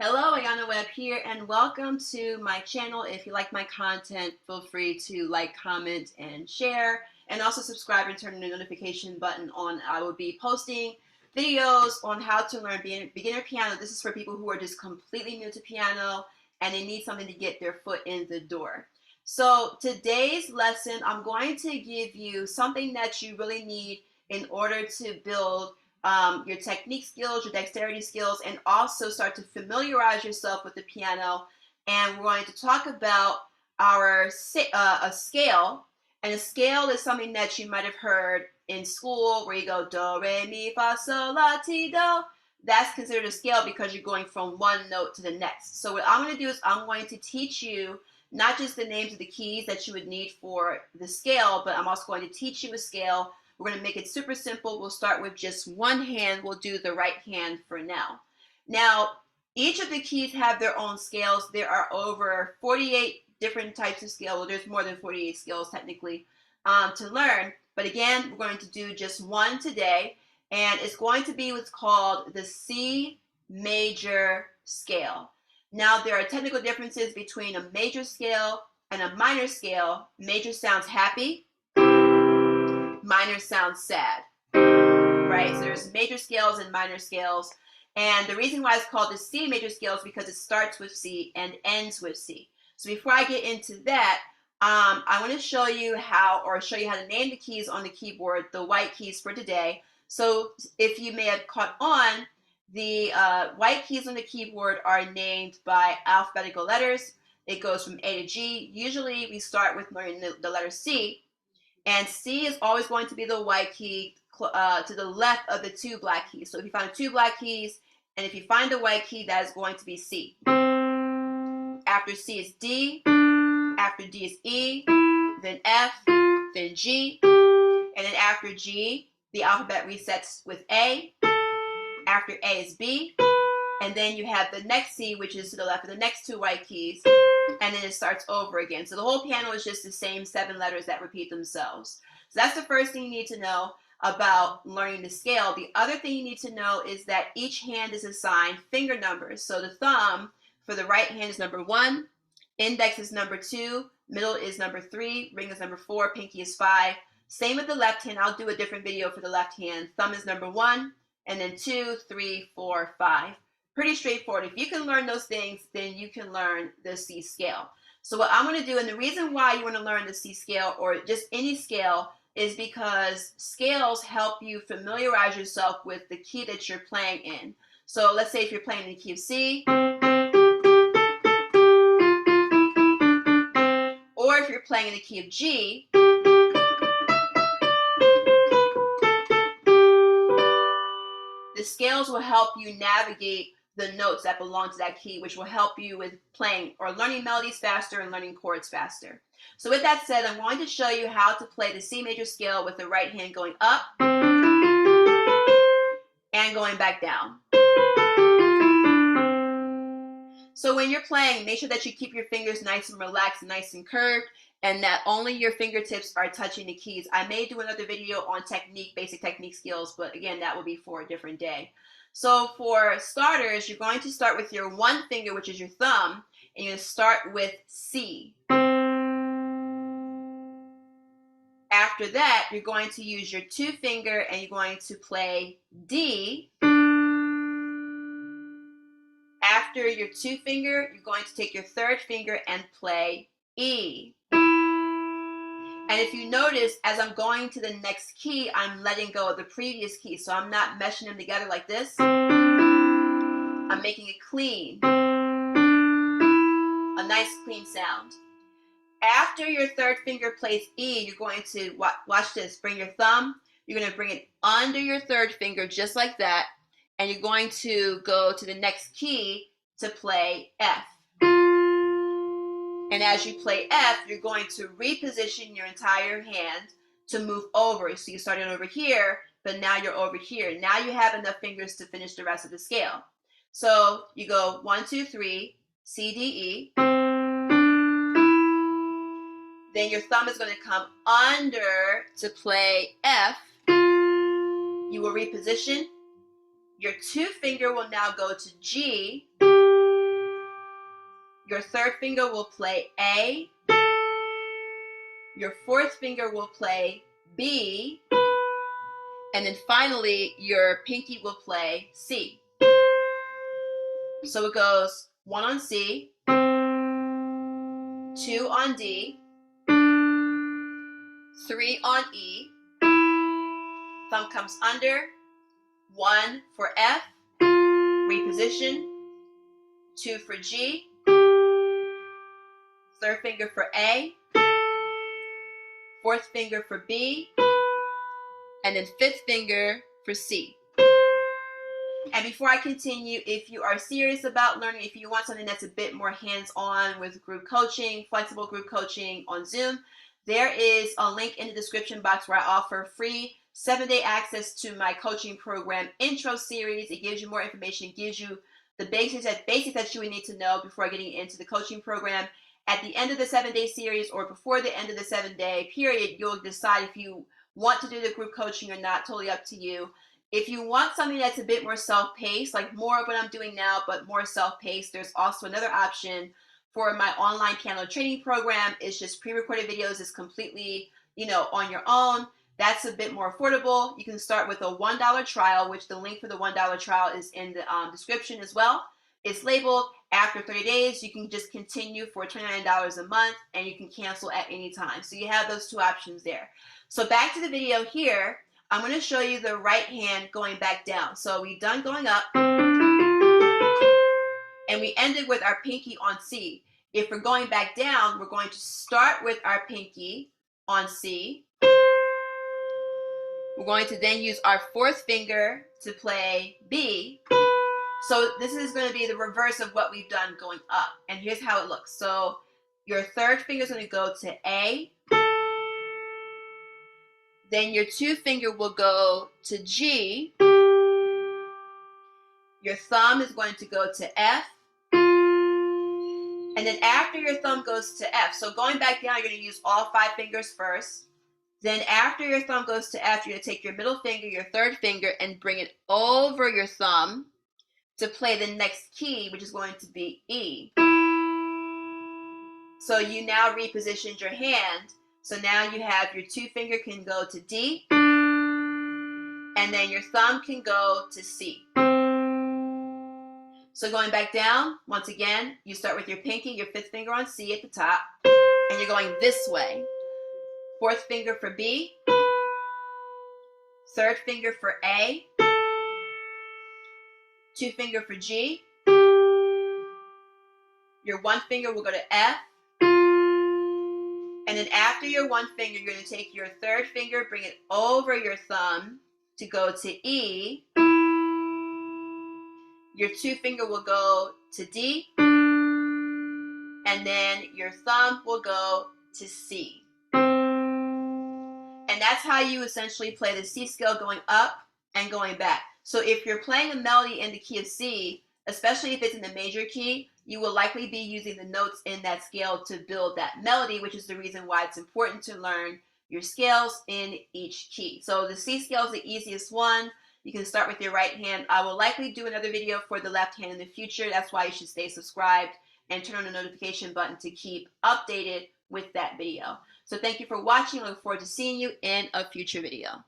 Hello, Ayana Webb here, and welcome to my channel. If you like my content, feel free to like, comment, and share, and also subscribe and turn the notification button on. I will be posting videos on how to learn beginner piano. This is for people who are just completely new to piano and they need something to get their foot in the door. So today's lesson, I'm going to give you something that you really need in order to build your technique skills, your dexterity skills, and also start to familiarize yourself with the piano. And we're going to talk about a scale. And a scale is something that you might have heard in school where you go do, re, mi, fa, sol, la, ti, do. That's considered a scale because you're going from one note to the next. So what I'm going to do is I'm going to teach you not just the names of the keys that you would need for the scale, but I'm also going to teach you a scale. We're going to make it super simple. We'll start with just one hand. We'll do the right hand for now. Now, each of the keys have their own scales. There are over 48 different types of scale. Well, there's more than 48 scales technically to learn. But again, we're going to do just one today. And it's going to be what's called the C major scale. Now, there are technical differences between a major scale and a minor scale. Major sounds happy. Minor sounds sad, right? So there's major scales and minor scales. And the reason why it's called the C major scale is because it starts with C and ends with C. So before I get into that, I want to show you how to name the keys on the keyboard, the white keys for today. So if you may have caught on, the white keys on the keyboard are named by alphabetical letters. It goes from A to G. Usually we start with learning the letter C. And C is always going to be the white key to the left of the two black keys. So if you find two black keys, and if you find the white key, that is going to be C. After C is D, after D is E, then F, then G, and then after G, the alphabet resets with A. After A is B, and then you have the next C, which is to the left of the next two white keys, and then it starts over again. So the whole piano is just the same 7 letters that repeat themselves. So that's the first thing you need to know about learning the scale. The other thing you need to know is that each hand is assigned finger numbers. So the thumb for the right hand is number 1, index is number 2, middle is number 3, ring is number 4, pinky is 5. Same with the left hand. I'll do a different video for the left hand. Thumb is number 1, and then 2, 3, 4, 5. Pretty straightforward. If you can learn those things, then you can learn the C scale. So what I'm going to do, and the reason why you want to learn the C scale or just any scale is because scales help you familiarize yourself with the key that you're playing in. So let's say if you're playing in the key of C, or if you're playing in the key of G, the scales will help you navigate the notes that belong to that key, which will help you with playing or learning melodies faster and learning chords faster. So with that said, I'm going to show you how to play the C major scale with the right hand going up and going back down. So when you're playing, make sure that you keep your fingers nice and relaxed, nice and curved, and that only your fingertips are touching the keys. I may do another video on basic technique skills, but again, that will be for a different day. So for starters, you're going to start with your one finger, which is your thumb, and you're going to start with C. After that, you're going to use your 2 finger and you're going to play D. After your 2 finger, you're going to take your 3rd finger and play E. And if you notice, as I'm going to the next key, I'm letting go of the previous key. So I'm not meshing them together like this. I'm making it clean. A nice clean sound. After your 3rd finger plays E, you're going to, watch this, bring your thumb. You're going to bring it under your 3rd finger just like that. And you're going to go to the next key to play F. And as you play F, you're going to reposition your entire hand to move over. So you started over here, but now you're over here. Now you have enough fingers to finish the rest of the scale. So you go 1, 2, 3, C, D, E. Then your thumb is going to come under to play F. You will reposition. Your 2 finger will now go to G. Your third finger will play A. Your fourth finger will play B. And then finally, your pinky will play C. So it goes 1 on C, 2 on D, 3 on E, thumb comes under, 1 for F, reposition, 2 for G, third finger for A, fourth finger for B, and then fifth finger for C. And before I continue, if you are serious about learning, if you want something that's a bit more hands-on with group coaching, flexible group coaching on Zoom, there is a link in the description box where I offer free 7-day access to my coaching program intro series. It gives you more information, gives you the basics that you would need to know before getting into the coaching program. At the end of the 7-day series or before the end of the 7-day period, you'll decide if you want to do the group coaching or not, totally up to you. If you want something that's a bit more self-paced, like more of what I'm doing now, but more self-paced, there's also another option for my online piano training program. It's just pre-recorded videos. It's completely, on your own. That's a bit more affordable. You can start with a $1 trial, which the link for the $1 trial is in the description as well. It's labeled after 30 days. You can just continue for $29 a month, and you can cancel at any time. So you have those two options there. So back to the video here. I'm going to show you the right hand going back down. So we've done going up, and we ended with our pinky on C. If we're going back down, we're going to start with our pinky on C. We're going to then use our fourth finger to play B. So this is going to be the reverse of what we've done going up. And here's how it looks. So your third finger is going to go to A. Then your two finger will go to G. Your thumb is going to go to F. And then after your thumb goes to F, so going back down, you're going to use all 5 fingers first. Then after your thumb goes to F, you're going to take your middle finger, your third finger, and bring it over your thumb to play the next key, which is going to be E. So you now repositioned your hand. So now you have your 2 finger can go to D, and then your thumb can go to C. So going back down, once again, you start with your pinky, your 5th finger on C at the top, and you're going this way. 4th finger for B, 3rd finger for A, 2 finger for G, your 1 finger will go to F, and then after your 1 finger, you're going to take your 3rd finger, bring it over your thumb to go to E. Your 2 finger will go to D, and then your thumb will go to C. And that's how you essentially play the C scale going up and going back. So if you're playing a melody in the key of C, especially if it's in the major key, you will likely be using the notes in that scale to build that melody, which is the reason why it's important to learn your scales in each key. So the C scale is the easiest one. You can start with your right hand. I will likely do another video for the left hand in the future. That's why you should stay subscribed and turn on the notification button to keep updated with that video. So thank you for watching. I look forward to seeing you in a future video.